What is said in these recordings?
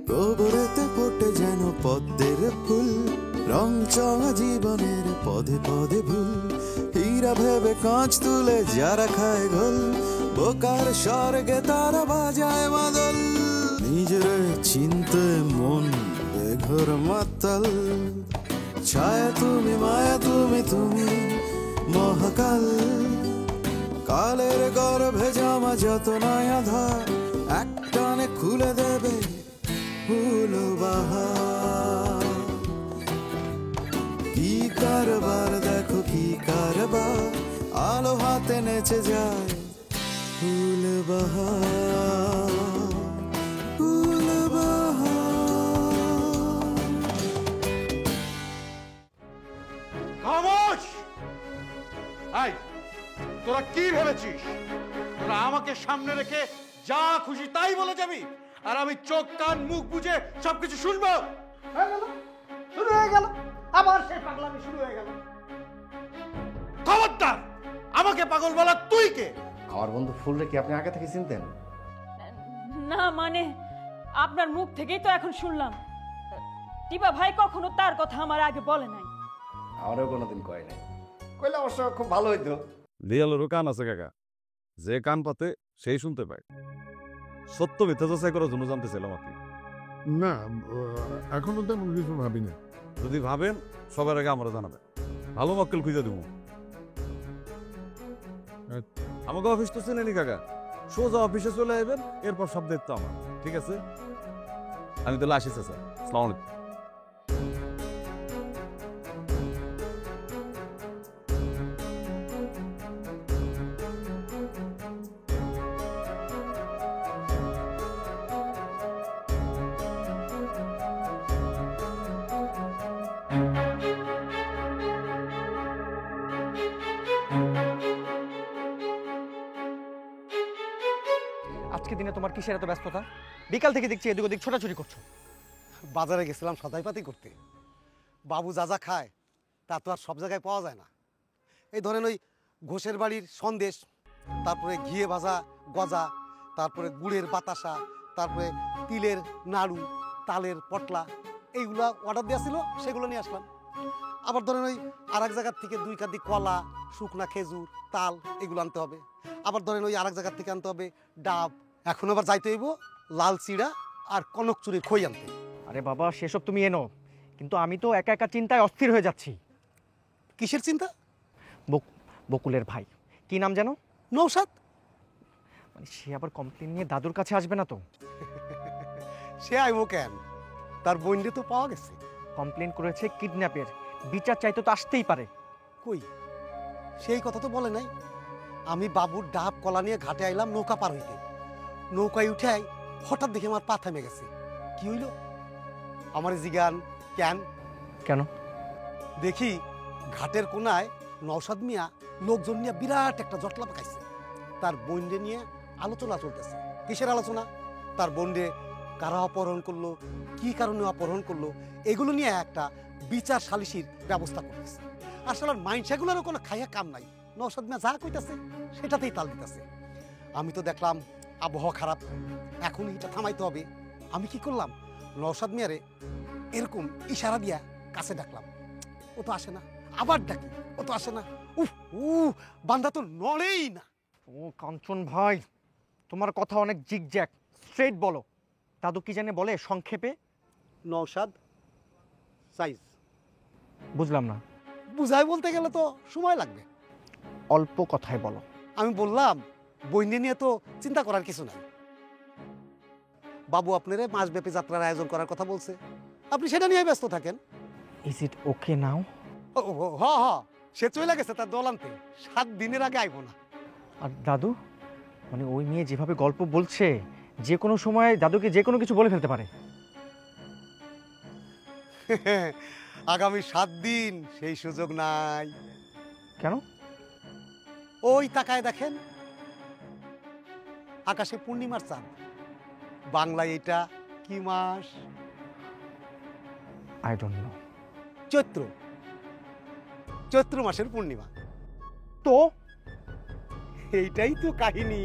গোবরেতে ফোটে যেন পদ্মের ফুল, রং চঙা জীবনের পদে পদে ভুল। হীরা ভেবে কাঁচ তুলে যারা খায় গোল, বোকার স্বর্গে তারা বাজায় মাদল। নিজের চিনতে মন বেঘর মাতাল, ছায়া তুমি মায়া তুমি তুমি মহাকাল। কালের গর্ভে জামা যত নয়া ধার, একটানে খুলে দেবে ফুল বাহার। কি কারবার দেখো কি কারবার, আলো হাতে নেচে যায় ফুল বাহার, ফুল বাহার। খামোশ! এই, তোরা কি ভেবেছিস তোরা আমাকে সামনে রেখে যা খুশি তাই বলে যাবি, আর আমি চোখ কান মুখ বুঝে সবকিছু শুনবো? শুরু হয়ে গেল, আবার সেই পাগলামি শুরু হয়ে গেল। খবরদার! আমাকে পাগল বলা তুই কে? আমার বন্ধু ফুলরে কি আপনি আগে থেকে চিনতেন? না মানে আপনার মুখ থেকেই তো এখন শুনলাম। টিপা ভাই কখনো তার কথা আমার আগে বলে নাই। আমারও কোনোদিন কয় নাই, কইলে অবশ্য খুব ভালো হইতো। দেয়ালেরও কান আছে কাকা, যে কান পাতে সেই শুনতে পায়। সত্য মিথ্যা যাচাই করার জন্য জানতেছিলাম আপনি। না, এখনো তেমন কিছু ভাবি না। যদি ভাবেন সবার আগে আমরা জানাবেন, ভালো মক্কেল খুঁজে দেবো। আমাকে অফিস তো চেনেনি কাকা, সোজা অফিসে চলে আসবেন, এরপর সব দায়িত্ব আমার। ঠিক আছে, আমি তাহলে আসি স্যার। আসসালামু আলাইকুম। আজকে দিনে তোমার কিসের এত ব্যস্ততা? বিকাল থেকে দেখছি এদিক ওদিক ছোটাছুটি করছো। বাজারে গেছিলাম সদাইপাতি করতে। বাবু যা যা খায় তা তো আর সব জায়গায় পাওয়া যায় না। এই ধরেন ওই ঘোষের বাড়ির সন্দেশ, তারপরে ঘিয়ে ভাজা গজা, তারপরে গুড়ের বাতাসা, তারপরে তিলের নাড়ু, তালের পটলা, এইগুলা অর্ডার দেওয়া ছিল, সেগুলো নিয়ে আসলাম। আবার ধরেন ওই আর এক জায়গার থেকে 2 কাঁদি কলা, শুকনা খেজুর, তাল, এগুলো আনতে হবে। আবার ধরেন ওই আর এক জায়গার থেকে আনতে হবে ডাব। এখন আবার যাইতে হইব লাল চিড়া আর কনক চুরির খই আনতে। আরে বাবা, সেসব তুমি এনো, কিন্তু আমি তো একা একা চিন্তায় অস্থির হয়ে যাচ্ছি। কিসের চিন্তা? বকুলের ভাই, কি নাম যেন? নৌসাদ। মানে সে আবার কমপ্লেন নিয়ে দাদুর কাছে আসবে না তো? সে আইব কেন? তার বইন্ডে তো পাওয়া গেছে। কমপ্লেন করেছে কিডন্যাপের, বিচার চাইতে তো আসতেই পারে। কই, সেই কথা তো বলে নাই। আমি বাবুর ডাব কলা নিয়ে ঘাটে আইলাম নৌকা পার হইতে। নৌকায় উঠে হঠাৎ দেখে আমার পা থেমে গেছে। কি হইল? আমার জিগান কেন কেন? দেখি ঘাটের কোনায় নওশাদ মিয়া লোকজন নিয়ে বিরাট একটা জটলা পাকাইছে। তার বন্ডে নিয়ে আলোচনা চলতেছে। কিসের আলোচনা? তার বন্ডে কারা অপহরণ করলো, কি কারণে অপহরণ করলো, এগুলো নিয়ে একটা বিচার সালিসির ব্যবস্থা করতেছে। আসলে মাইনসাগুলোরও কোনো খাইয়া কাম নাই। নওশাদ মিয়া যা কইতাছে সেটাতেই তাল দিতেছে। আমি তো দেখলাম আবহাওয়া খারাপ, এখন এটা থামাইতে হবে। আমি কি করলাম, নওশাদ মিয়ারে এরকম ইশারা দিয়া কাছে ডাকলাম। ও তো আসে না। আবার ডাকি, ও তো আসে না। উফ, বান্দা তো নড়েই না। ও কাঞ্চন ভাই, তোমার কথা অনেক জিগজ্যাগ, স্ট্রেট বলো। দাদু কি জানে বলে সংক্ষেপে? নওশাদ সাইজ। বুঝলাম না। বুঝাই বলতে গেলে তো সময় লাগবে। অল্প কথায় বলো। আমি বললাম বইনে নিয়ে তো চিন্তা করার কিছু নাই। বাবু আপনারে মাসব্যাপী যাত্রার আয়োজন করার কথা বলছে, আপনি সেটা নিয়ে ব্যস্ত থাকেন। ইজ ইট ওকে নাও? হ হ, সে চলে গেছে তার দল আনতে। 7 দিনের আগে আইব না। আর দাদু, মানে ওই মেয়ে যেভাবে গল্প বলছে, যে কোনো সময় দাদুকে যে কোনো কিছু বলে ফেলতে পারে। আগামী 7 দিন সেই সুযোগ নাই। কেন? ওই তাকায় দেখেন, আকাশে পূর্ণিমার চাঁদ। বাংলায় এটা কি মাস? I don't know. চৈত্র। চৈত্র মাসের পূর্ণিমা। তো এইটাই তো কাহিনী।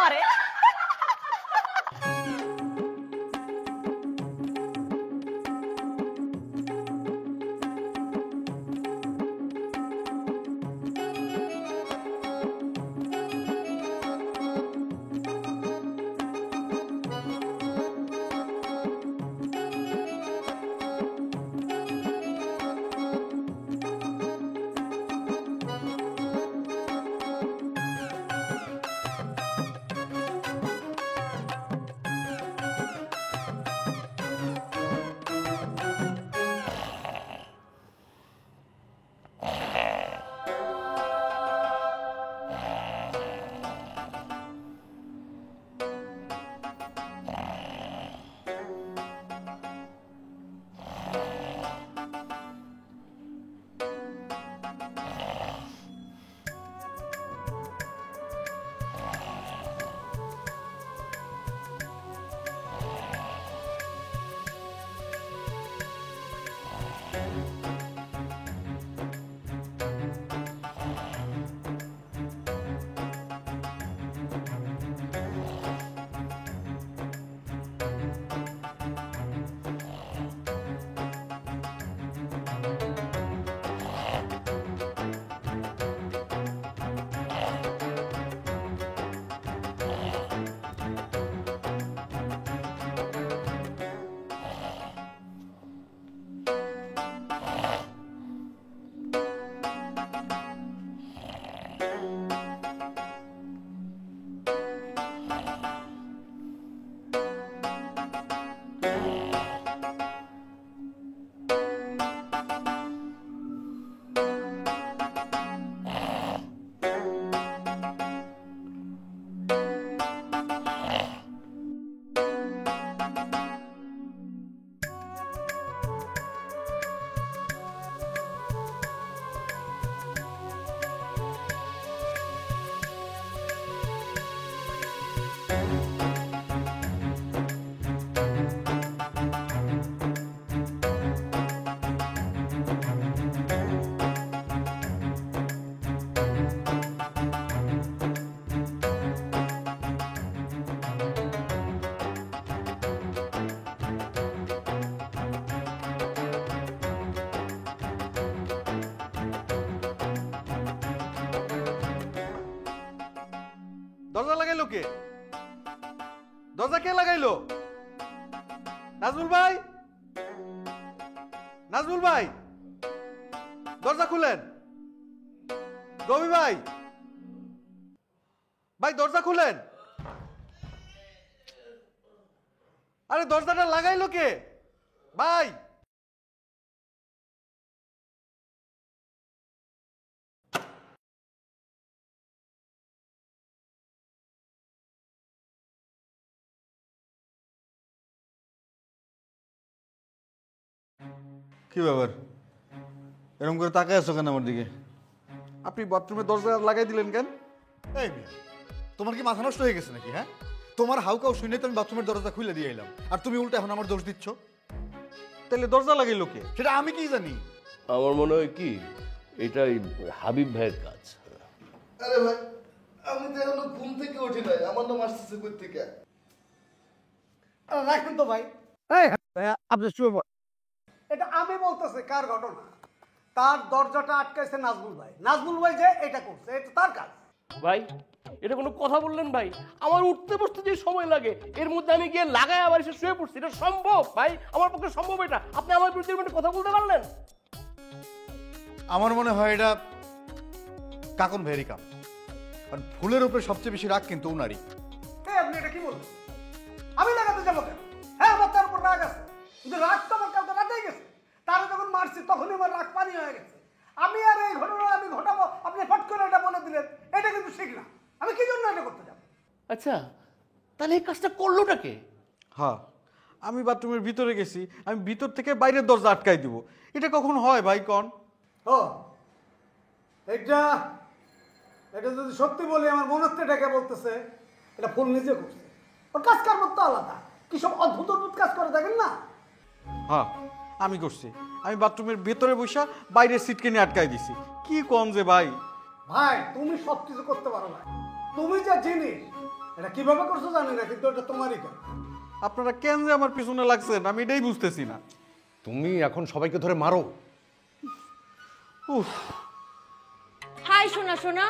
আমারে। দরজা লাগাইলো কে? দরজা কে লাগাইলো? নাজমুল ভাই, নাজমুল ভাই, দরজা খুলেন। রবি ভাই, ভাই দরজা খুলেন। আরে দরজাটা লাগাইলো কে ভাই? কি ব্যাপার, এরকম করে তাকায় আছো কেন আমার দিকে? আপনি বাথরুমের দরজা লাগাই দিলেন কেন? এই মিয়া, তোমার কি মাথা নষ্ট হয়ে গেছে নাকি? হ্যাঁ, তোমার হাউকাও শুনে তো আমি বাথরুমের দরজা খুলে দিয়ে এলাম, আর তুমি উল্টা এখন আমার দোষ দিচ্ছ। তাহলে দরজা লাগাইলো কে? সেটা আমি কি জানি? আমার মনে হয় কি এটাই হাবিব ভাইয়ের কাজ। আরে ভাই, আমি তো এখনো ঘুম থেকে উঠি নাই, আমার নাম আসতেছে কই থেকে? রাখেন তো ভাই, আপনি শুয়ে পড়। এটা আমি বলতেছি কার ঘটনা? তার দরজাটা আটকাইছে নাজমুল ভাই। নাজমুল ভাই যে এটা করছে, এটা তার কাজ। ভাই এটা কোনো কথা বললেন ভাই? আমার উঠতে বসতে যে সময় লাগে এর মধ্যে আমি গিয়ে লাগাই আবার এসে শুয়ে পড়ছি, এটা সম্ভব ভাই? আমার পক্ষে সম্ভব এটা? আপনি আমার বিরুদ্ধে কথা বলতে পারলেন? আমার মনে হয় এটা কাকন ভাইয়েরই কাম, কারণ ফুলের উপরে সবচেয়ে বেশি রাগ কিন্তু উনারই। আপনি এটা কি বলবেন? আমি লাগাতে যাবো কেন? হ্যাঁ, আমার তার উপর রাগ আছে, কিন্তু রাগ তো আমার কাউকে রাগাই গেছে। তারা যখন মারছি তখনই আমার রাগ পানি হয়ে গেছে। আমি আর এই ঘটনা আমি ঘটাবো, আপনি ফট করে এটা বলে দিলেন, এটা কিন্তু ঠিক না। আমি কি জন্য এটা করতে যাবো? আচ্ছা, তাহলে এই কাজটা করলোটা কে? হ্যাঁ, আমি বাথরুমের ভিতরে গেছি, আমি ভিতর থেকে বাইরের দরজা আটকাই দিব। এটা কখন হয় ভাই কন? ও এটা এটা যদি সত্যি বলি, আমার মনে হচ্ছে এটাকে বলতেছে এটা ফুল নিজে করছে। ওর কাজ কার মতো আলাদা, কি সব অদ্ভুত অদ্ভুত কাজ করে দেখেন না? হ্যাঁ, আমি করছি। আমি বাথরুমের ভেতরে বসা বাইরের সিটকে নিয়ে আটকাই দিছি। কি কম যে ভাই? ভাই তুমি সব কিছু করতে পারো না। তুমি যা জিনিস এটা কিভাবে করছো জানি না, কিন্তু এটা তোমারই কাজ। আপনারা কেন যে আমার পিছনে লাগছেন আমি এটাই বুঝতেছি না। তুমি এখন সবাইকে ধরে মারো। হাই সোনা সোনা,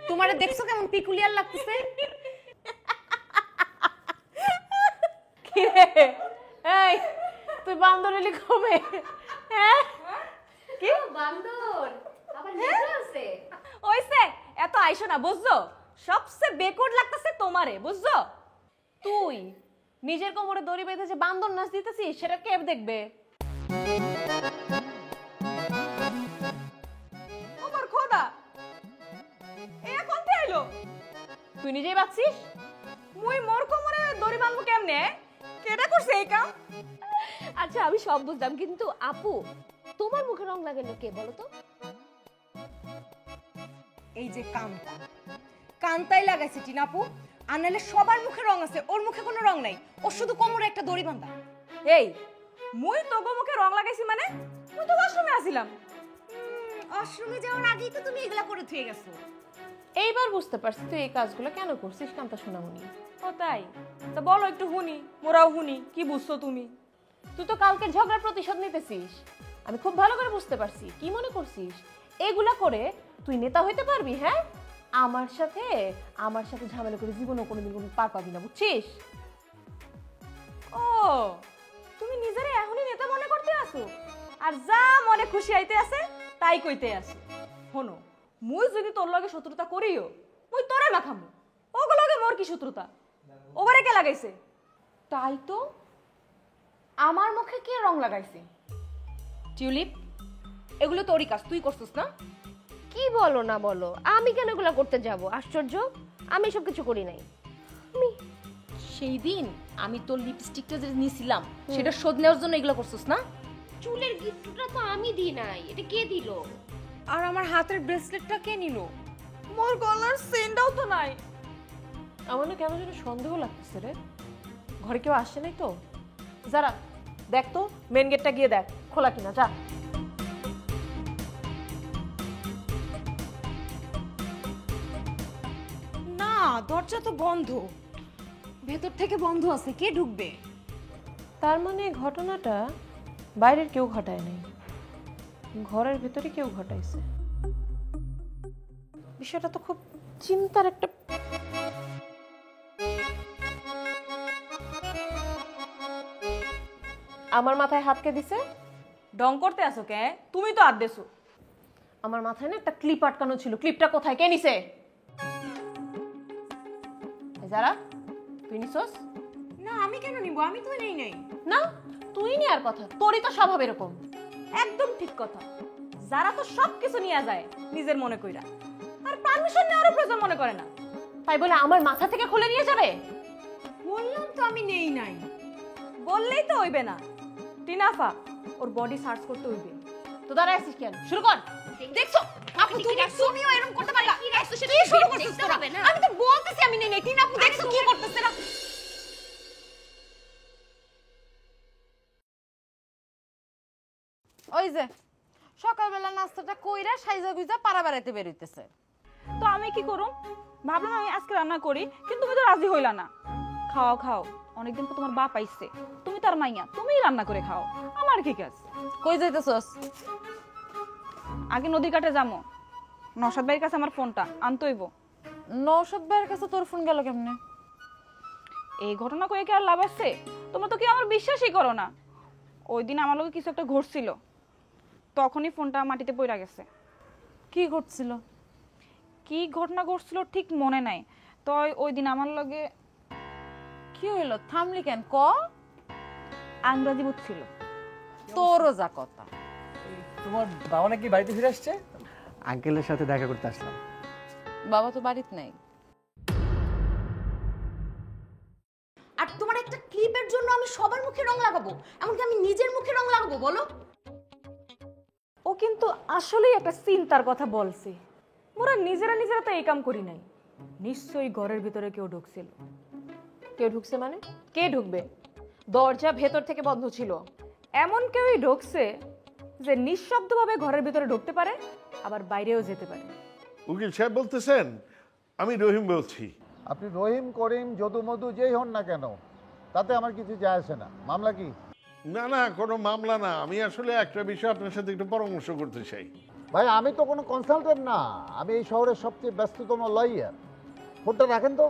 তোমারে দেখছো কেমন পিকুলিয়ার লাগতেছে? কি রে এই তুই বান্দর এলি কবে? হ্যাঁ কি বান্দর আবার নিজে আছে? ওইসে এত আইসো না বুঝছো, সবচেয়ে বেকুড লাগতেছে তোমারে বুঝছো। তুই নিজের কোমরে দড়ি বেঁধে যে বান্দর নাচ দিতেছিস সেটা কে দেখবে? আমার খোদা এখন তে আইলো, তুই নিজেই বাঁচছিস? মুই মোর কোমরে দড়ি বাঁধবো কেমনে? কেডা করছে এই কাম? আচ্ছা আমি সব বুঝলাম, কিন্তু আপু তোমার মুখে রং লাগালো কে বলো তো? এই যে কান্তা, কান্তাই লাগাইছে টিনাপু, আর নাহলে সবার মুখে রং আছে, ওর মুখে কোনো রং নাই, ওর শুধু কোমরে একটা দড়ি বাঁধা। এই মুই তোগো মুখে রং লাগাইছি মানে? মুই তো ওয়াশরুমে আছিলাম। আশ্রমে যাওয়ার আগেই তো তুমি এগুলা করে থুয়ে গেছো। এইবার বুঝতে পারছি তুই এই কাজগুলো কেন করছিস কান্তা সোনামণি। ও তাই? তা বলো একটু শুনি, মোরাও শুনি কি বুঝছো তুমি। তুই তো কালকের ঝগড়ার প্রতিশোধ নিতেছিস, আমি খুব ভালো করে বুঝতে পারছি। কি মনে করছিস এগুলা করে তুই নেতা হইতে পারবি? হ্যাঁ, আমার সাথে ঝামেলা করে জীবনও কোনোদিন কোনো পার পাবি না, বুঝছিস? ও তুমি নিজেরে এখনই নেতা মনে করতে আসো, আর যা মনে খুশি আইতে আছে তাই কইতে আসো। শোনো, মুই যদি তোর লগে শত্রুতা করিও, মুই তোরে মাখামু। ওগো লগে মোর কি শত্রুতা? ওবারে কে লাগাইছে? তাই তো, আমার মুখে কে রং লাগাইছে? টিউলিপ, এগুলো তোরই কাজ, তুই করছিস না? কি বলো না বলো, আমি কেন এগুলা করতে যাব? আশ্চর্য, আমি সব কিছু করি নাই। আমি সেই দিন আমি তোর লিপস্টিকটা যে নিয়েছিলাম সেটা শোধ নেওয়ার জন্য এগুলো করছিস না? চুলের গিফটটা তো আমি দিই নাই, এটা কে দিল? আর আমার হাতের ব্রেসলেটটা কে নিল? মোর গলার চেনটাও তো নাই। আমার না কেন যেন সন্দেহ লাগতেছে রে। ঘরে কেউ আসছে নাই তো? যারা দেখ তো, মেন গেটটা গিয়ে দেখ খোলা কিনা, যা। না, দরজা তো বন্ধ, ভেতর থেকে বন্ধ আছে, কে ঢুকবে? তার মানে ঘটনাটা বাইরের কেউ ঘটায় নাই, ঘরের ভেতরে কেউ ঘটাইছে। বিষয়টা তো খুব চিন্তার একটা। আমার মাথায় হাত কে দিছে? ডং করতে আসো কে? তুমি তো হাত দেছো। আমার মাথায় না একটা ক্লিপ আটকানো ছিল, ক্লিপটা কোথায়, কে নিছে? যারা তুই নিছস? না, আমি কেন নিব? আমি তো নেই নাই। না, তুই নেয়ার কথা, তোরই তো স্বভাব এরকম। একদম ঠিক কথা। যারা তো সবকিছু নিয়ে যায় নিজের মনে কইরা, আর পারমিশন নেওয়ারও প্রয়োজন মনে করে না। তাই বলে আমার মাথা থেকে খুলে নিয়ে যাবে? বললাম তো আমি নেই নাই। বললেই তো হইবে না টিনাফা, ওর বডি সার্চ করতে হইবে। তো দাঁড়ায় আছিস কেন? শুরু কর। দেখছো আপু, তুমিও এরকম করতে পারলা? কি শুরু করছিস তোরা? আমি তো বলতেছি আমি নেই নাই। টিনা আপু দেখছো কি করতেছে না? ওই যে সকালবেলা নাস্তাটা কইরা সাইজা গুইজা পাড়া বেড়াইতে বেরোইতেছে। তো আমি কি করুম? ভাবলাম আমি আজকে রান্না করি, কিন্তু তুমি তো রাজি হইলা না। খাও খাও, অনেকদিন পর তোমার বাপ আইছে, তুমি তার মাইয়া, তুমিই রান্না করে খাও, আমার কি কাজ? কই যাইতেছস? আগে নদীর কাটে যাবো, নওশাদ ভাইয়ের কাছে আমার ফোনটা আনতে হইব। নওশাদ ভাইয়ের কাছে তোর ফোন গেল কেমনে? এই ঘটনা কয়ে কি আর লাভ আছে? তোমরা তো কি আমার বিশ্বাসই করো না। ওই দিন আমার লগে কিছু একটা ঘটছিল, তখনই ফোনটা মাটিতে পড়ে গেছে। কি ঘটছিল? কি ঘটনা ঘটছিল ঠিক মনে নাই, তো ওই দিন আমার লগে কি হইলো? থামলি কেন, ক। আংরাজি বুঝছিল। তোরও যা কথা। তোমার বাবা নাকি বাড়িতে ফিরে আসছে? আঙ্কেলের সাথে দেখা করতে আসলাম। বাবা তো বাড়িতে নাই। আর তোমার একটা ক্লিপের জন্য আমি সবার মুখে রং লাগাবো? এমনকি আমি নিজের মুখে রং লাগাবো বলো? ও কিন্তু আসলেই একটা চিন্তার কথা বলছে। মোরা নিজেরা তো এই কাম করি নাই, নিশ্চয়ই ঘরের ভিতরে কেউ ঢুকছিল। কেউ ঢুকছে মানে? কে ঢুকবে? দরজা ভেতর থেকে বন্ধ ছিল। এমন কেউই ঢুকছে যে নিঃশব্দভাবে ঘরের ভিতরে ঢুকতে পারে, আবার বাইরেও যেতে পারে। উকিল সাহেব বলতেছেন? আমি রহিম বলছি। আপনি রহিম করিম যদু মধু যেই হন না কেন, তাতে আমার কিছু যায় আসে না। মামলা কি? না না, কোনো মামলা না। আমি আসলে একটা বিষয় আপনার সাথে একটু পরামর্শ করতে চাই। ভাই আমি তো কোনো কনসালটেন্ট না, আমি এই শহরের সবচেয়ে ব্যস্ততম লয়ার। ফোনটা রাখেন তো।